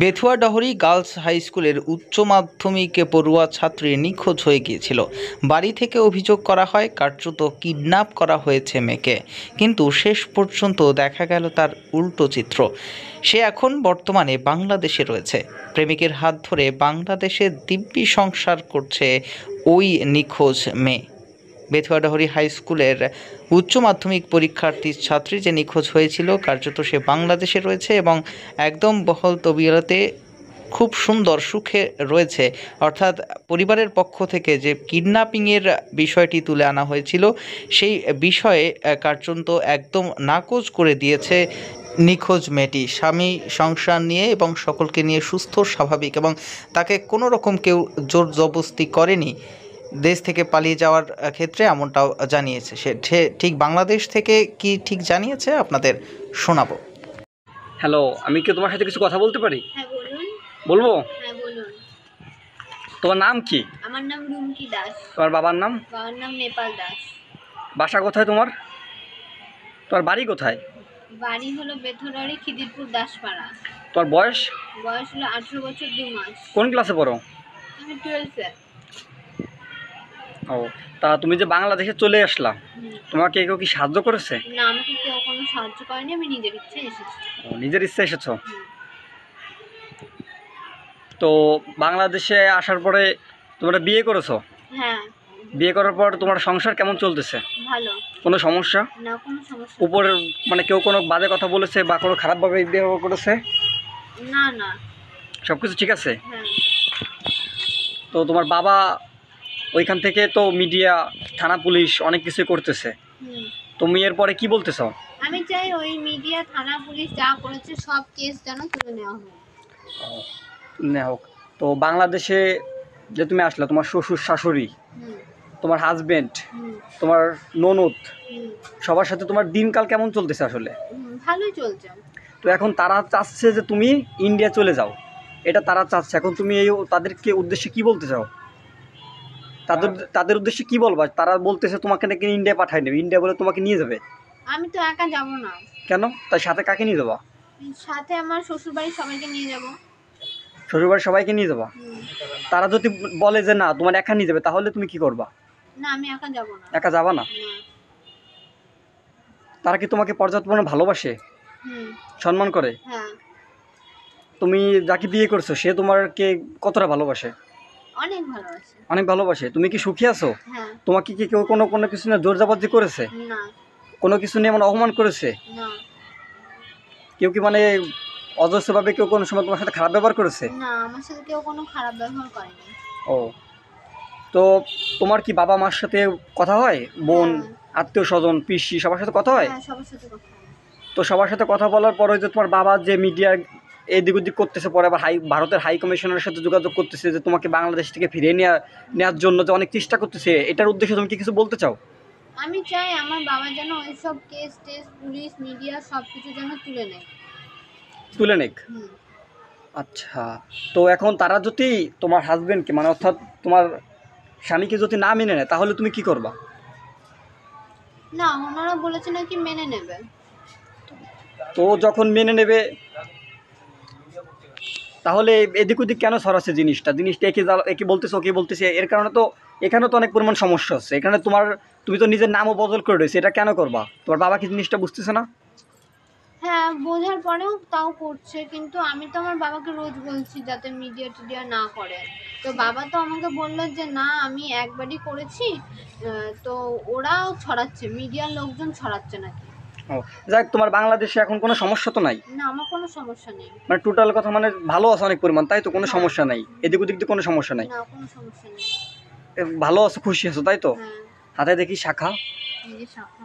Bethuadahari girls high স্কুলের উচ্চ মাধ্যমিক পড়ুয়া ছাত্রী নিখোঁজ হয়ে গিয়েছিল। বাড়ি থেকে অভিযোগ করা হয় কার্যত কিডন্যাপ করা হয়েছে মেয়েকে, কিন্তু শেষ পর্যন্ত দেখা গেল তার উল্টো চিত্র। সে এখন বর্তমানে বাংলাদেশে রয়েছে। প্রেমিকের হাত ধরে বাংলাদেশে দিব্যি সংসার করছে ওই নিখোঁজ মেয়ে। বেথুয়াডহরি হাই স্কুলের উচ্চ মাধ্যমিক পরীক্ষার্থী ছাত্রী যে নিখোঁজ হয়েছিল, কার্যত সে বাংলাদেশে রয়েছে এবং একদম বহল তবিয়তে খুব সুন্দর সুখে রয়েছে। অর্থাৎ পরিবারের পক্ষ থেকে যে কিডন্যাপিংয়ের বিষয়টি তুলে আনা হয়েছিল, সেই বিষয়ে কার্যত একদম নাকচ করে দিয়েছে নিখোঁজ মেয়েটি। স্বামী সংসার নিয়ে এবং সকলকে নিয়ে সুস্থ স্বাভাবিক, এবং তাকে কোনো রকম কেউ জোর জবরদস্তি করেনি দেশ থেকে পালিয়ে যাওয়ার ক্ষেত্রে, এমনটাও জানিয়েছে সে। ঠিক বাংলাদেশ থেকে কি ঠিক জানিয়েছে আপনাদের শোনাবো। হ্যালো, আমি কি তোমার সাথে কিছু কথা বলতে পারি? হ্যাঁ বলুন। বলবো? হ্যাঁ বলুন। তোমার নাম কি? আমার নাম রুমকি দাস। তোমার বাবার নাম? বাবার নাম নেপাল দাস। বাসা কোথায় তোমার? তোমার বাড়ি কোথায়? বাড়ি হলো বেথুয়াডহরি খিদিরপুর দাসপাড়া। তোমার বয়স? বয়স হলো 18 বছর 2 মাস। কোন ক্লাসে পড়ো? আমি 12-এ। ও, তা তুমি যে বাংলাদেশে চলে আসলা, তোমাকে কেউ কি সাহায্য করেছে? না, আমাকে কেউ কোনো সাহায্য করেনি, আমি নিজের ইচ্ছায় এসেছি। ও, নিজের ইচ্ছা এসেছো? তো বাংলাদেশে আসার পরে তোমরা বিয়ে করেছো? হ্যাঁ। বিয়ে করার পর তোমার সংসার কেমন চলতেছে? ভালো। কোনো সমস্যা? না, কোনো সমস্যা উপরে মানে কেউ কোনো বাজে কথা বলেছে বা কোনো খারাপভাবে ব্যবহার করেছে? না। না। সব কিছু ঠিক আছে? হ্যাঁ। তো তোমার বাবা ওইখান থেকে তো মিডিয়া, থানা, পুলিশ অনেক কিছু করতেছে, তুমি এরপরে কি বলতে চাও? আমি চাই ওই মিডিয়া, থানা, পুলিশ যা করেছে সব কেস যেন তুলে নেওয়া হয়। না হোক। তো বাংলাদেশে যে তুমি আসলে, তোমার শ্বশুর শাশুড়ি, তোমার হাজবেন্ড, তোমার ননদ, সবার সাথে তোমার দিনকাল কেমন চলতেছে আসলে? ভালোই চলছে। তো এখন তারা চাচ্ছে যে তুমি ইন্ডিয়া চলে যাও, এটা তারা চাচ্ছে। এখন তুমি এই তাদেরকে উদ্দেশ্যে কি বলতে চাও? তাদের উদ্দেশ্যে কি বলবা? তারা বলতেছে তোমাকে নাকি ইন্ডিয়া পাঠায় নেবে, ইন্ডিয়া বলে তোমাকে নিয়ে যাবে। আমি তো একা যাব না। কেন? তার সাথে কাকে নিয়ে যাবা? সাথে আমার শ্বশুর বাড়ির সবাইকে নিয়ে যাব। শ্বশুরবাড়ির সবাইকে নিয়ে যাবা? তারা যদি বলে যে না তোমার একা নিয়ে যাবে, তাহলে তুমি কি করবা? না, আমি একা যাব না। একা যাবা না? তারা কি তোমাকে পর্যাপ্ত পরিমাণে ভালোবাসে, সম্মান করে? হ্যাঁ। তুমি যাকে বিয়ে করছো সে তোমাকে কতটা ভালোবাসে? অনেক ভালোবাসে। অনেক ভালোবাসে। তুমি কি সুখী আছো? হ্যাঁ। তোমাকে কি কেউ কোনো কিছু নিয়ে জোর জবরদস্তি করেছে? না। কোনো কিছু নিয়ে মানে অপমান করেছে? না। কেউ কি মানে অজস্রভাবে কেউ কোনো সময় তোমার সাথে খারাপ ব্যবহার করেছে? না, আমার সাথে কেউ কোনো খারাপ ব্যবহার করেনি। ও, তো তোমার কি বাবা মার সাথে কথা হয়? বোন, আত্মীয় স্বজন, পিসি সবার সাথে কথা হয়? হ্যাঁ, সবার সাথে কথা হয়। তো সবার সাথে কথা বলার পরে যে তোমার বাবা যে মিডিয়া এদিক ওদিক করতেছে, পরে আবার ভারতের হাই কমিশনারের সাথে যোগাযোগ করতেছে যে তোমাকে বাংলাদেশ থেকে ফিরিয়ে নেওয়ার জন্য যে অনেক চেষ্টা করতেছে, এটার উদ্দেশ্যে তুমি কি কিছু বলতে চাও? আমি চাই আমার বাবা যেন ওইসব কেস টেস, পুলিশ, মিডিয়া সব কিছু যেন তুলে নেয়। আচ্ছা, তো এখন তারা যদি তোমার হাজবেন্ডকে মানে অর্থাৎ তোমার স্বামীকে যদি না মেনে নেয়, তাহলে তুমি কি করবা? না, ওনারা বলেছে নাকি মেনে নেবে। তো যখন মেনে নেবে, তাহলে এদিক ওদিক কেন ছড়াচ্ছে জিনিসটা একে বলতেছে ওকে বলতেছে, এর কারণে তো এখানে তো অনেক পরিমাণ সমস্যা হচ্ছে। এখানে তুমি তো নিজের নামও বদল করে রয়েছে, এটা কেন করবা? তোমার বাবা কি জিনিসটা বুঝতেছে না? হ্যাঁ, বোঝার পরেও তাও করছে, কিন্তু আমি তো আমার বাবাকে রোজ বলছি যাতে মিডিয়া টিডিয়া না করে। তো বাবা তো আমাকে বললো যে না, আমি একবারই করেছি, তো ওরাও ছড়াচ্ছে, মিডিয়ার লোকজন ছড়াচ্ছে নাকি। ও, যাক, তোমার বাংলাদেশে এখন কোনো সমস্যা তো নাই? না, আমার কোনো সমস্যা নেই। মানে টোটাল কথা মানে ভালো আছে অনেক পরিমাণ, তাই তো? কোনো সমস্যা নাই, এদিক ওদিক দিয়ে কোনো সমস্যা নাই? না, কোনো সমস্যা নেই। ভালো আছো, খুশি আছো, তাই তো? হ্যাঁ। হাতে দেখি শাখা। এই যে শাখা।